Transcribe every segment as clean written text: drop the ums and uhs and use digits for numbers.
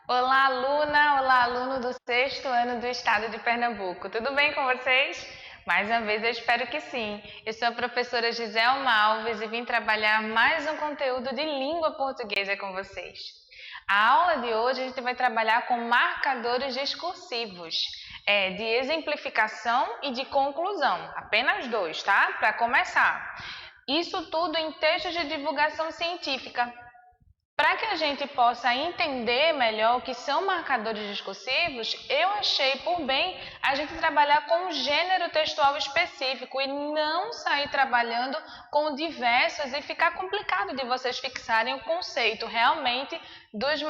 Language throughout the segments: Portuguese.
Olá, aluna! Olá, aluno do sexto ano do estado de Pernambuco. Tudo bem com vocês? Mais uma vez, eu espero que sim. Eu sou a professora Giselma Alves e vim trabalhar mais um conteúdo de língua portuguesa com vocês. A aula de hoje a gente vai trabalhar com marcadores discursivos, de exemplificação e de conclusão. Apenas dois, tá? Para começar. Isso tudo em textos de divulgação científica. Para que a gente possa entender melhor o que são marcadores discursivos, eu achei por bem a gente trabalhar com um gênero textual específico e não sair trabalhando com diversos e ficar complicado de vocês fixarem o conceito realmente dos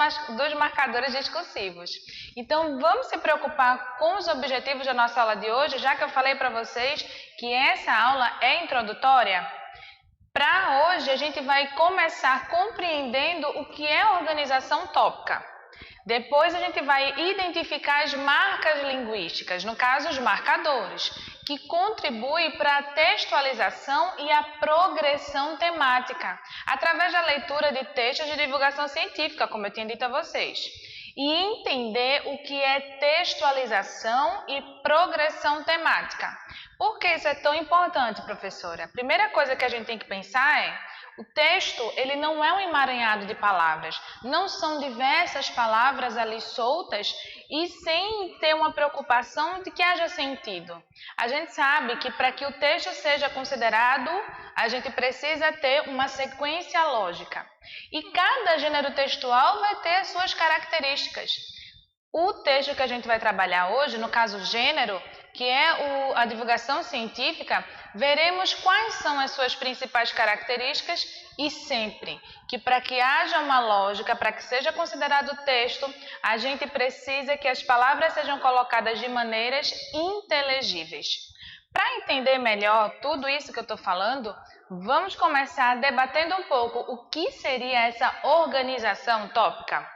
marcadores discursivos. Então, vamos se preocupar com os objetivos da nossa aula de hoje, já que eu falei para vocês que essa aula é introdutória. Para hoje, a gente vai começar compreendendo o que é organização tópica. Depois, a gente vai identificar as marcas linguísticas, no caso, os marcadores, que contribuem para a textualização e a progressão temática, através da leitura de textos de divulgação científica, como eu tinha dito a vocês. E entender o que é textualização e progressão temática. Por que isso é tão importante, professora? A primeira coisa que a gente tem que pensar é: o texto ele não é um emaranhado de palavras, não são diversas palavras ali soltas e sem ter uma preocupação de que haja sentido. A gente sabe que para que o texto seja considerado, a gente precisa ter uma sequência lógica. E cada gênero textual vai ter as suas características. O texto que a gente vai trabalhar hoje, no caso gênero, que é a divulgação científica, veremos quais são as suas principais características e sempre que para que haja uma lógica, para que seja considerado texto, a gente precisa que as palavras sejam colocadas de maneiras inteligíveis. Para entender melhor tudo isso que eu estou falando, vamos começar debatendo um pouco o que seria essa organização tópica.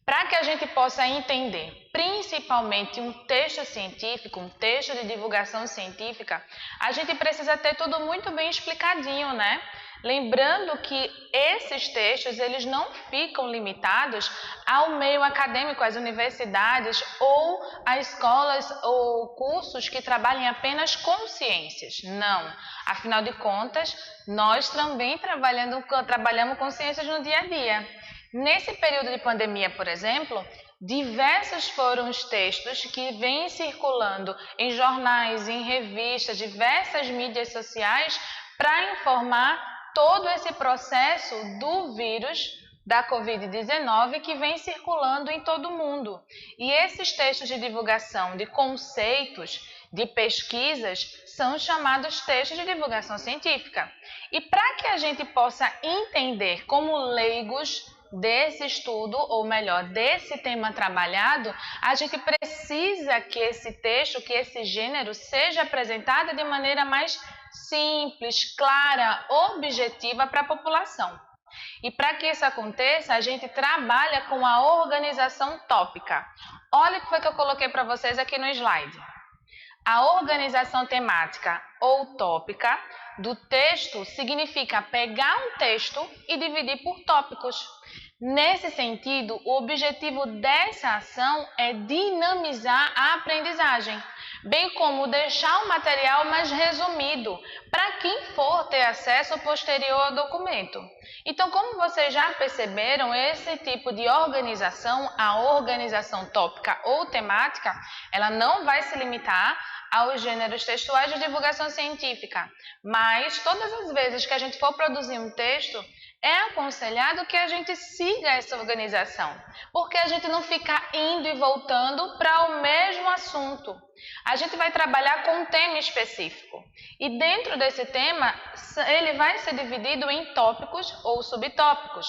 Para que a gente possa entender, principalmente um texto científico, um texto de divulgação científica, a gente precisa ter tudo muito bem explicadinho, né? Lembrando que esses textos, eles não ficam limitados ao meio acadêmico, às universidades ou a escolas ou cursos que trabalhem apenas com ciências. Não. Afinal de contas, nós também trabalhamos com ciências no dia a dia. Nesse período de pandemia, por exemplo, diversos foram os textos que vêm circulando em jornais, em revistas, diversas mídias sociais para informar todo esse processo do vírus da Covid-19 que vem circulando em todo o mundo. E esses textos de divulgação de conceitos, de pesquisas, são chamados textos de divulgação científica. E para que a gente possa entender como leigos desse estudo, ou melhor, desse tema trabalhado, a gente precisa que esse texto, que esse gênero seja apresentado de maneira mais simples, clara, objetiva para a população. E para que isso aconteça, a gente trabalha com a organização tópica. Olha o que foi que eu coloquei para vocês aqui no slide. A organização temática ou tópica do texto significa pegar um texto e dividir por tópicos. Nesse sentido, o objetivo dessa ação é dinamizar a aprendizagem, bem como deixar o material mais resumido para quem for ter acesso posterior ao documento. Então, como vocês já perceberam, esse tipo de organização, a organização tópica ou temática, ela não vai se limitar aos gêneros textuais de divulgação científica, mas todas as vezes que a gente for produzir um texto, é aconselhado que a gente siga essa organização, porque a gente não fica indo e voltando para o mesmo assunto. A gente vai trabalhar com um tema específico e dentro desse tema ele vai ser dividido em tópicos ou subtópicos.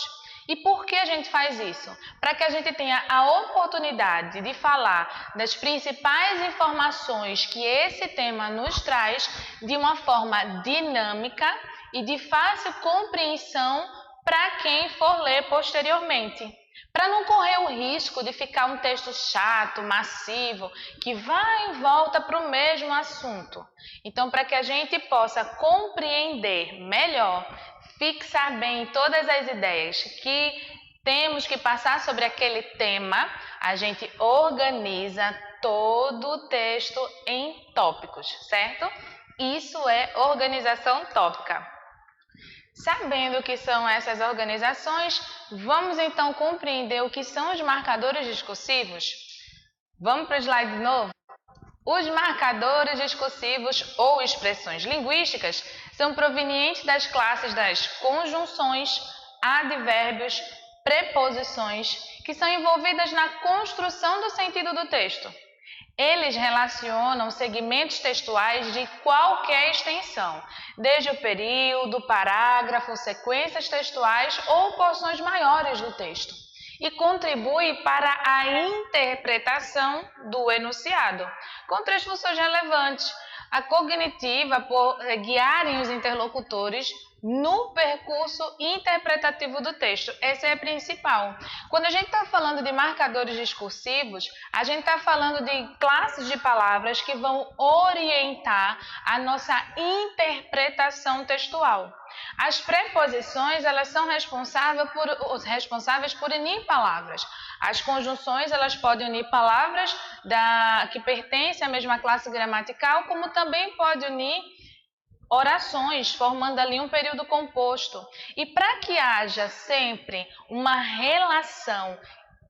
E por que a gente faz isso? Para que a gente tenha a oportunidade de falar das principais informações que esse tema nos traz de uma forma dinâmica e de fácil compreensão para quem for ler posteriormente, para não correr o risco de ficar um texto chato, massivo, que vai e volta para o mesmo assunto. Então, para que a gente possa compreender melhor, fixar bem todas as ideias que temos que passar sobre aquele tema, a gente organiza todo o texto em tópicos, certo? Isso é organização tópica. Sabendo o que são essas organizações, vamos então compreender o que são os marcadores discursivos? Vamos para o slide de novo? Os marcadores discursivos ou expressões linguísticas são provenientes das classes das conjunções, advérbios, preposições, que são envolvidas na construção do sentido do texto. Eles relacionam segmentos textuais de qualquer extensão, desde o período, parágrafo, sequências textuais ou porções maiores do texto, e contribui para a interpretação do enunciado, com três funções relevantes: a cognitiva, por guiarem os interlocutores no percurso interpretativo do texto. Essa é a principal. Quando a gente está falando de marcadores discursivos, a gente está falando de classes de palavras que vão orientar a nossa interpretação textual. As preposições, elas são responsáveis por unir palavras. As conjunções, elas podem unir palavras que pertencem à mesma classe gramatical, como também pode unir orações, formando ali um período composto. E para que haja sempre uma relação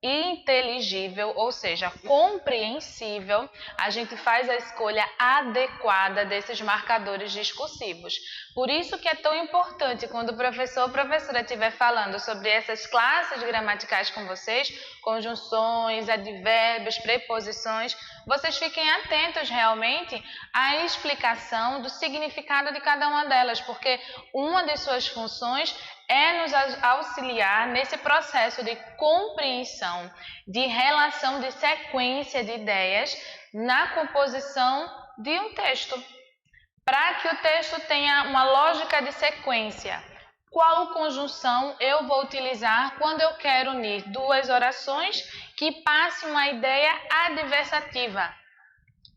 inteligível, ou seja, compreensível, a gente faz a escolha adequada desses marcadores discursivos. Por isso que é tão importante quando o professor ou professora estiver falando sobre essas classes gramaticais com vocês, conjunções, advérbios, preposições, vocês fiquem atentos realmente à explicação do significado de cada uma delas, porque uma de suas funções é nos auxiliar nesse processo de compreensão, de relação, de sequência de ideias na composição de um texto. Para que o texto tenha uma lógica de sequência, qual conjunção eu vou utilizar quando eu quero unir duas orações que passem uma ideia adversativa?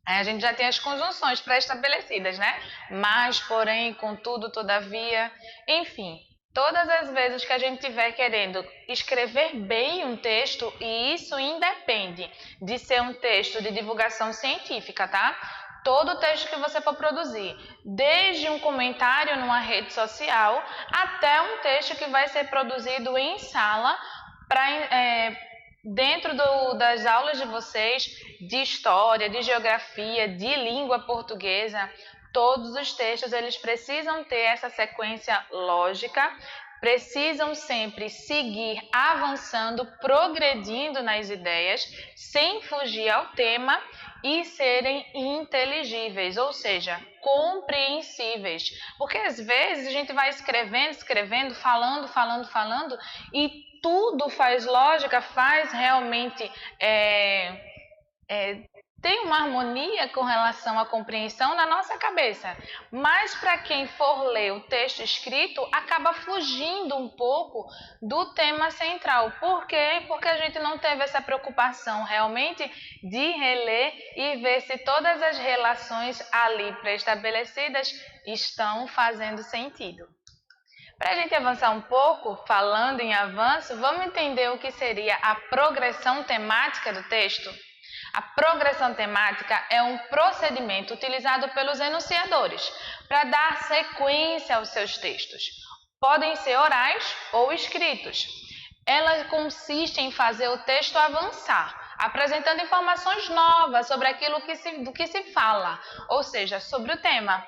Aí a gente já tem as conjunções pré-estabelecidas, né? Mas, porém, contudo, todavia, enfim. Todas as vezes que a gente estiver querendo escrever bem um texto, e isso independe de ser um texto de divulgação científica, tá? Todo texto que você for produzir, desde um comentário numa rede social até um texto que vai ser produzido em sala dentro das aulas de vocês de história, de geografia, de língua portuguesa. Todos os textos eles precisam ter essa sequência lógica, precisam sempre seguir avançando, progredindo nas ideias, sem fugir ao tema e serem inteligíveis, ou seja, compreensíveis. Porque às vezes a gente vai escrevendo, falando e tudo faz lógica, faz realmente tem uma harmonia com relação à compreensão na nossa cabeça. Mas para quem for ler o texto escrito, acaba fugindo um pouco do tema central. Por quê? Porque a gente não teve essa preocupação realmente de reler e ver se todas as relações ali pré-estabelecidas estão fazendo sentido. Para a gente avançar um pouco, falando em avanço, vamos entender o que seria a progressão temática do texto? A progressão temática é um procedimento utilizado pelos enunciadores para dar sequência aos seus textos. Podem ser orais ou escritos. Ela consiste em fazer o texto avançar, apresentando informações novas sobre aquilo do que se fala, ou seja, sobre o tema.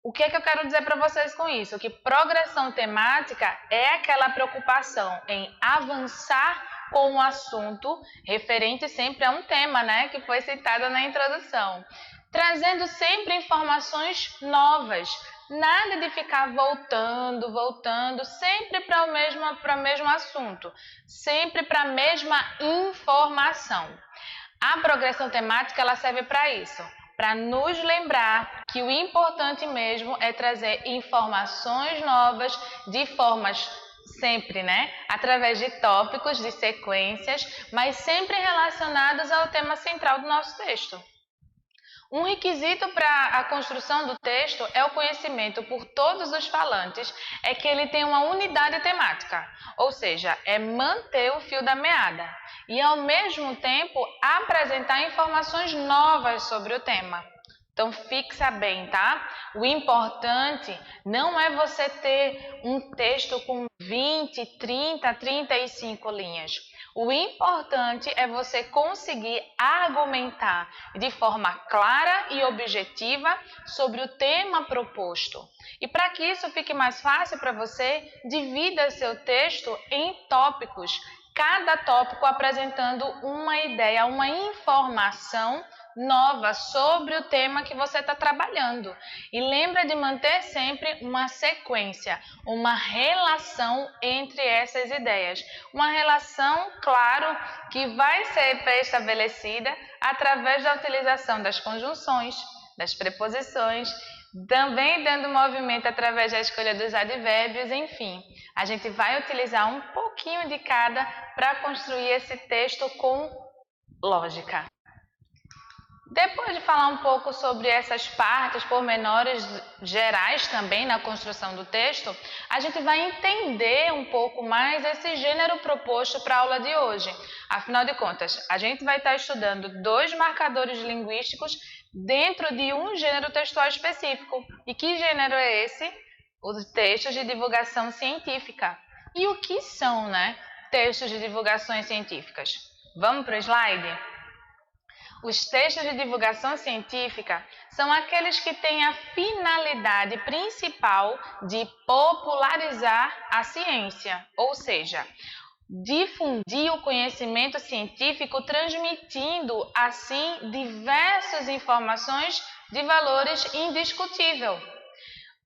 O que é que eu quero dizer para vocês com isso? Que progressão temática é aquela preocupação em avançar com um assunto referente sempre a um tema, né, que foi citado na introdução, trazendo sempre informações novas, nada de ficar voltando, sempre para o mesmo assunto, sempre para a mesma informação. A progressão temática ela serve para isso, para nos lembrar que o importante mesmo é trazer informações novas de formas Sempre, né? Através de tópicos, de sequências, mas sempre relacionados ao tema central do nosso texto. Um requisito para a construção do texto é o conhecimento por todos os falantes, é que ele tem uma unidade temática, ou seja, é manter o fio da meada e ao mesmo tempo apresentar informações novas sobre o tema. Então fixa bem, tá? O importante não é você ter um texto com 20, 30, 35 linhas. O importante é você conseguir argumentar de forma clara e objetiva sobre o tema proposto. E para que isso fique mais fácil para você, divida seu texto em tópicos, cada tópico apresentando uma ideia, uma informação nova sobre o tema que você está trabalhando. E lembra de manter sempre uma sequência, uma relação entre essas ideias. Uma relação, claro, que vai ser pré-estabelecida através da utilização das conjunções, das preposições, também dando movimento através da escolha dos advérbios, enfim. A gente vai utilizar um pouquinho de cada para construir esse texto com lógica. Depois de falar um pouco sobre essas partes, pormenores gerais também na construção do texto, a gente vai entender um pouco mais esse gênero proposto para a aula de hoje. Afinal de contas, a gente vai estar estudando 2 marcadores linguísticos dentro de um gênero textual específico. E que gênero é esse? Os textos de divulgação científica. E o que são, né, textos de divulgações científicas? Vamos para o slide? Os textos de divulgação científica são aqueles que têm a finalidade principal de popularizar a ciência, ou seja, difundir o conhecimento científico, transmitindo assim diversas informações de valores indiscutível.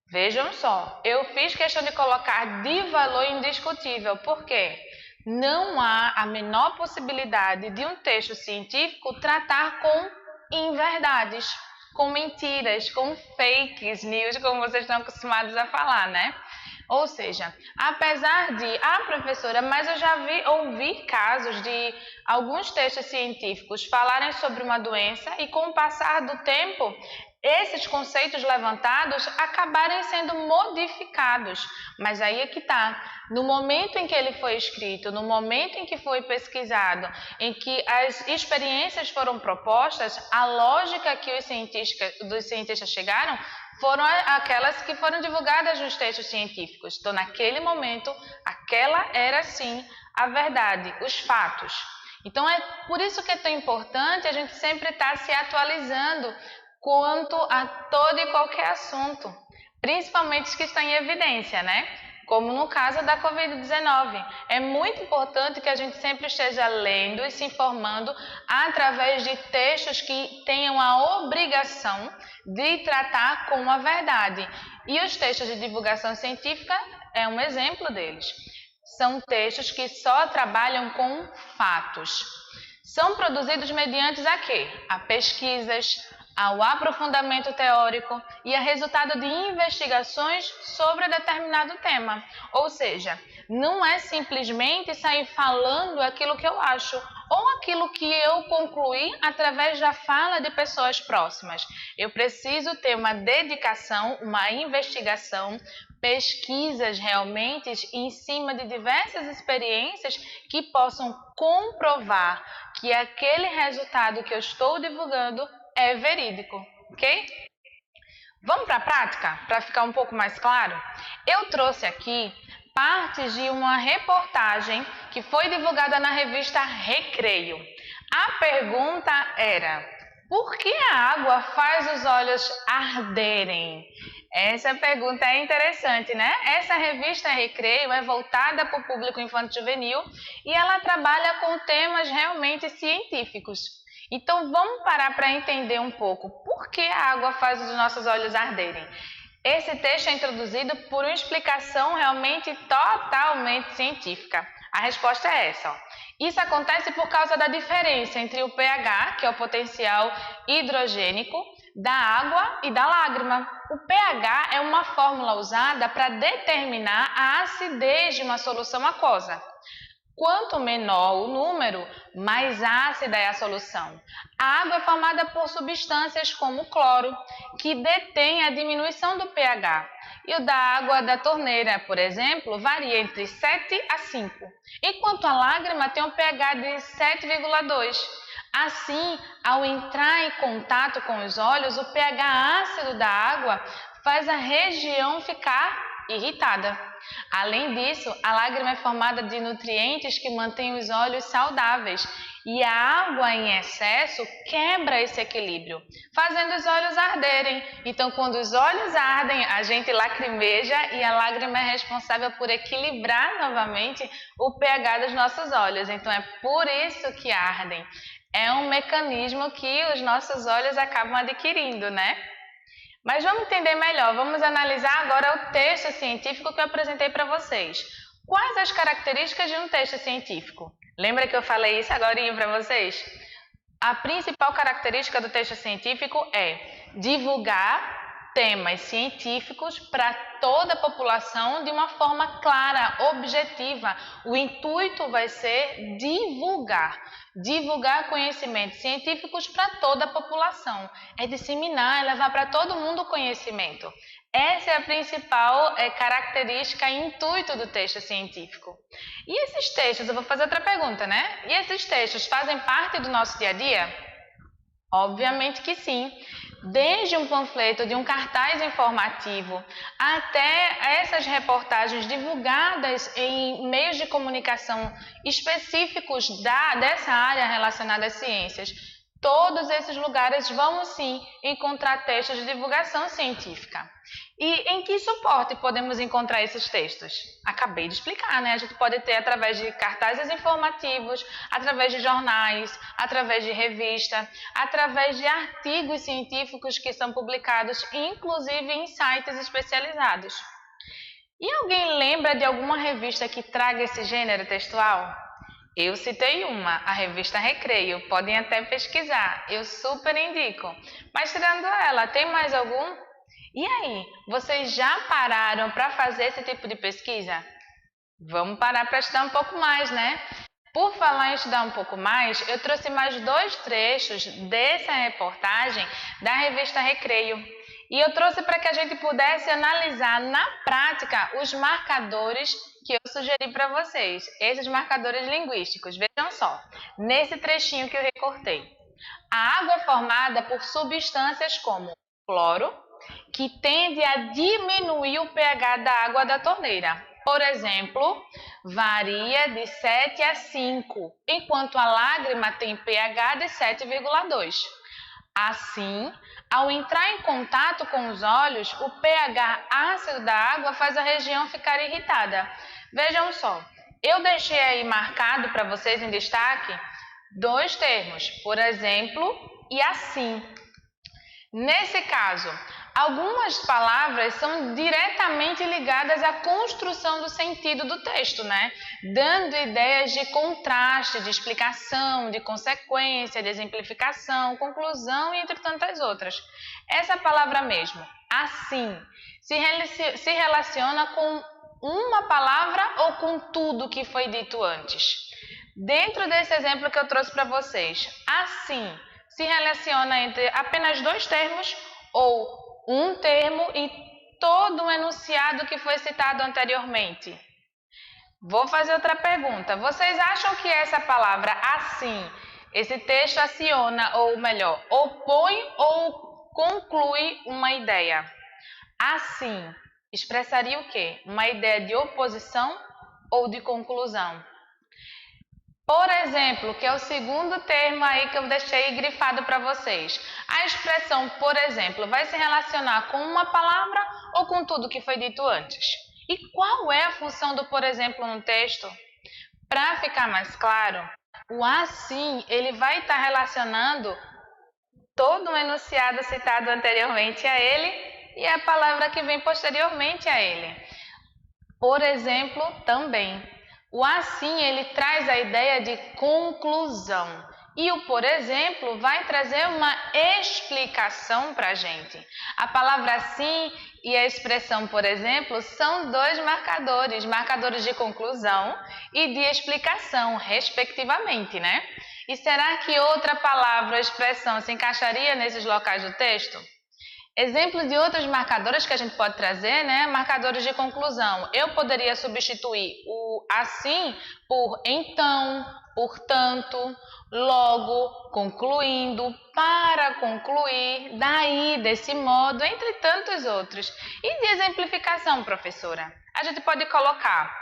Vejam só, eu fiz questão de colocar de valor indiscutível, por quê? Não há a menor possibilidade de um texto científico tratar com inverdades, com mentiras, com fake news, como vocês estão acostumados a falar, né? Ou seja, apesar de, professora, mas eu já ouvi casos de alguns textos científicos falarem sobre uma doença e com o passar do tempo, esses conceitos levantados acabarem sendo modificados. Mas aí é que está. No momento em que ele foi escrito, no momento em que foi pesquisado, em que as experiências foram propostas, a lógica que os cientistas chegaram foram aquelas que foram divulgadas nos textos científicos. Então, naquele momento, aquela era sim a verdade, os fatos. Então, é por isso que é tão importante a gente sempre estar se atualizando quanto a todo e qualquer assunto, principalmente os que estão em evidência, né? Como no caso da Covid-19. É muito importante que a gente sempre esteja lendo e se informando através de textos que tenham a obrigação de tratar com a verdade. E os textos de divulgação científica é um exemplo deles. São textos que só trabalham com fatos. São produzidos mediante a quê? A pesquisas, ao aprofundamento teórico e a resultado de investigações sobre determinado tema. Ou seja, não é simplesmente sair falando aquilo que eu acho ou aquilo que eu concluí através da fala de pessoas próximas. Eu preciso ter uma dedicação, uma investigação, pesquisas realmente em cima de diversas experiências que possam comprovar que aquele resultado que eu estou divulgando é verídico, ok? Vamos para a prática, para ficar um pouco mais claro? Eu trouxe aqui partes de uma reportagem que foi divulgada na revista Recreio. A pergunta era: por que a água faz os olhos arderem? Essa pergunta é interessante, né? Essa revista Recreio é voltada para o público infanto-juvenil e ela trabalha com temas realmente científicos. Então, vamos parar para entender um pouco por que a água faz os nossos olhos arderem. Esse texto é introduzido por uma explicação realmente totalmente científica. A resposta é essa, ó. Isso acontece por causa da diferença entre o pH, que é o potencial hidrogênico, da água e da lágrima. O pH é uma fórmula usada para determinar a acidez de uma solução aquosa. Quanto menor o número, mais ácida é a solução. A água é formada por substâncias como o cloro, que detém a diminuição do pH. E o da água da torneira, por exemplo, varia entre 7 a 5, enquanto a lágrima tem um pH de 7,2. Assim, ao entrar em contato com os olhos, o pH ácido da água faz a região ficar irritada. Além disso, a lágrima é formada de nutrientes que mantêm os olhos saudáveis e a água em excesso quebra esse equilíbrio, fazendo os olhos arderem. Então, quando os olhos ardem, a gente lacrimeja e a lágrima é responsável por equilibrar novamente o pH dos nossos olhos. Então, é por isso que ardem. É um mecanismo que os nossos olhos acabam adquirindo, né? Mas vamos entender melhor, vamos analisar agora o texto científico que eu apresentei para vocês. Quais as características de um texto científico? Lembra que eu falei isso agora para vocês? A principal característica do texto científico é divulgar temas científicos para toda a população de uma forma clara, objetiva. O intuito vai ser divulgar conhecimentos científicos para toda a população. É disseminar, é levar para todo mundo o conhecimento. Essa é a principal característica e intuito do texto científico. E esses textos, eu vou fazer outra pergunta, né? E esses textos fazem parte do nosso dia a dia? Obviamente que sim. Desde um panfleto, de um cartaz informativo, até essas reportagens divulgadas em meios de comunicação específicos dessa área relacionada às ciências. Todos esses lugares vão sim encontrar textos de divulgação científica. E em que suporte podemos encontrar esses textos? Acabei de explicar, né? A gente pode ter através de cartazes informativos, através de jornais, através de revista, através de artigos científicos que são publicados, inclusive em sites especializados. E alguém lembra de alguma revista que traga esse gênero textual? Eu citei uma, a revista Recreio, podem até pesquisar, eu super indico. Mas tirando ela, tem mais algum? E aí, vocês já pararam para fazer esse tipo de pesquisa? Vamos parar para estudar um pouco mais, né? Por falar em estudar um pouco mais, eu trouxe mais 2 trechos dessa reportagem da revista Recreio. E eu trouxe para que a gente pudesse analisar na prática os marcadores que eu sugeri para vocês, esses marcadores linguísticos. Vejam só, nesse trechinho que eu recortei. A água é formada por substâncias como cloro, que tende a diminuir o pH da água da torneira. Por exemplo, varia de 7 a 5, enquanto a lágrima tem pH de 7,2. Assim, ao entrar em contato com os olhos, o pH ácido da água faz a região ficar irritada. Vejam só, eu deixei aí marcado para vocês em destaque 2 termos, por exemplo, e assim. Nesse caso, algumas palavras são diretamente ligadas à construção do sentido do texto, né? Dando ideias de contraste, de explicação, de consequência, de exemplificação, conclusão e entre tantas outras. Essa palavra mesmo, assim, se relaciona com uma palavra ou com tudo que foi dito antes. Dentro desse exemplo que eu trouxe para vocês, assim, se relaciona entre apenas 2 termos ou um termo e todo o enunciado que foi citado anteriormente. Vou fazer outra pergunta. Vocês acham que essa palavra assim, esse texto aciona, ou melhor, opõe ou conclui uma ideia? Assim, expressaria o quê? Uma ideia de oposição ou de conclusão? Por exemplo, que é o segundo termo aí que eu deixei grifado para vocês. A expressão, por exemplo, vai se relacionar com uma palavra ou com tudo que foi dito antes? E qual é a função do por exemplo no texto? Para ficar mais claro, o assim, ele vai estar relacionando todo o enunciado citado anteriormente a ele e a palavra que vem posteriormente a ele. Por exemplo, também. O assim, ele traz a ideia de conclusão. E o por exemplo vai trazer uma explicação para a gente. A palavra sim e a expressão por exemplo são dois marcadores, marcadores de conclusão e de explicação, respectivamente, né? E será que outra palavra ou expressão se encaixaria nesses locais do texto? Exemplo de outros marcadores que a gente pode trazer, né? Marcadores de conclusão. Eu poderia substituir o assim por então, portanto, logo, concluindo, para concluir, daí, desse modo, entre tantos outros. E de exemplificação, professora? A gente pode colocar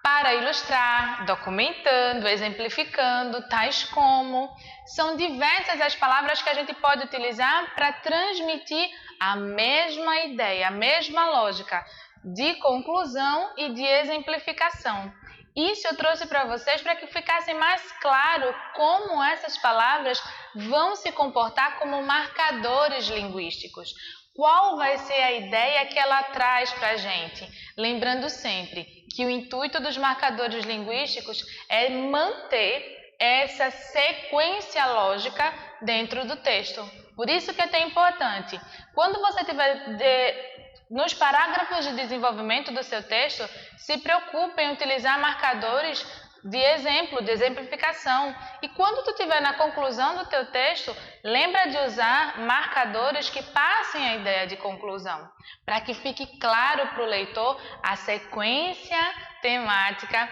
para ilustrar, documentando, exemplificando, tais como. São diversas as palavras que a gente pode utilizar para transmitir a mesma ideia, a mesma lógica de conclusão e de exemplificação. Isso eu trouxe para vocês para que ficasse mais claro como essas palavras vão se comportar como marcadores linguísticos. Qual vai ser a ideia que ela traz para a gente? Lembrando sempre que o intuito dos marcadores linguísticos é manter essa sequência lógica dentro do texto. Por isso que é tão importante. Quando você tiver nos parágrafos de desenvolvimento do seu texto, se preocupe em utilizar marcadores de exemplo, de exemplificação. E quando tu estiver na conclusão do teu texto, lembra de usar marcadores que passem a ideia de conclusão, para que fique claro para o leitor a sequência temática,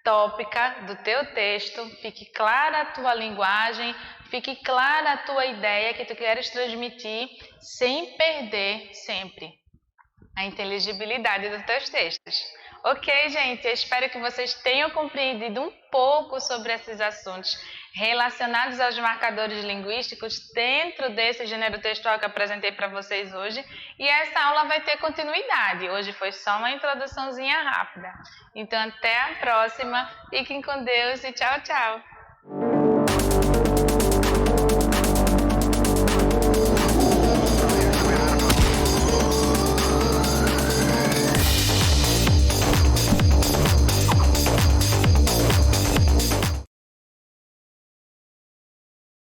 tópica do teu texto, fique clara a tua linguagem, fique clara a tua ideia que tu queres transmitir, sem perder sempre a inteligibilidade dos teus textos. Ok, gente? Eu espero que vocês tenham compreendido um pouco sobre esses assuntos relacionados aos marcadores linguísticos dentro desse gênero textual que eu apresentei para vocês hoje. E essa aula vai ter continuidade. Hoje foi só uma introduçãozinha rápida. Então, até a próxima. Fiquem com Deus e tchau, tchau!